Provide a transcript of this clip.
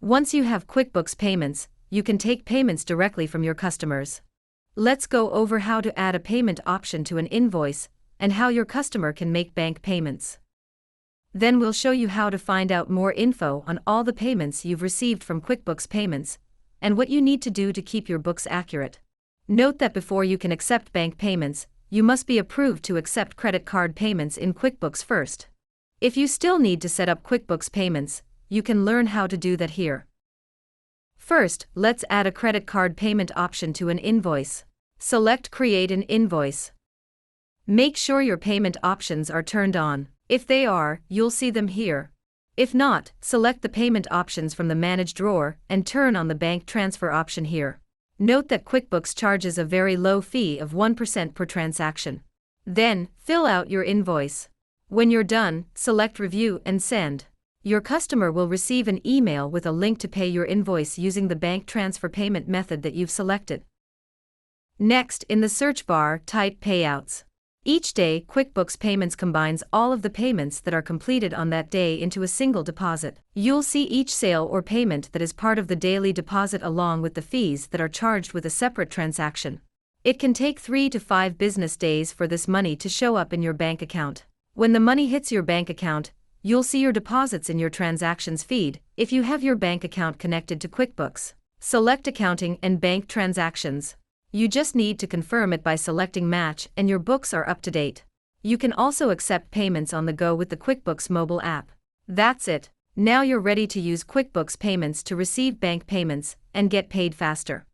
Once you have QuickBooks Payments, you can take payments directly from your customers. Let's go over how to add a payment option to an invoice and how your customer can make bank payments. Then we'll show you how to find out more info on all the payments you've received from QuickBooks Payments and what you need to do to keep your books accurate. Note that before you can accept bank payments, you must be approved to accept credit card payments in QuickBooks first. If you still need to set up QuickBooks Payments, you can learn how to do that here. First, let's add a credit card payment option to an invoice. Select Create an Invoice. Make sure your payment options are turned on. If they are, you'll see them here. If not, select the payment options from the Manage drawer and turn on the bank transfer option here. Note that QuickBooks charges a very low fee of 1% per transaction. Then, fill out your invoice. When you're done, select Review and Send. Your customer will receive an email with a link to pay your invoice using the bank transfer payment method that you've selected. Next, in the search bar, type Payouts. Each day, QuickBooks Payments combines all of the payments that are completed on that day into a single deposit. You'll see each sale or payment that is part of the daily deposit along with the fees that are charged with a separate transaction. It can take 3 to 5 business days for this money to show up in your bank account. When the money hits your bank account, you'll see your deposits in your transactions feed if you have your bank account connected to QuickBooks. Select Accounting and Bank Transactions. You just need to confirm it by selecting Match and your books are up to date. You can also accept payments on the go with the QuickBooks mobile app. That's it. Now you're ready to use QuickBooks Payments to receive bank payments and get paid faster.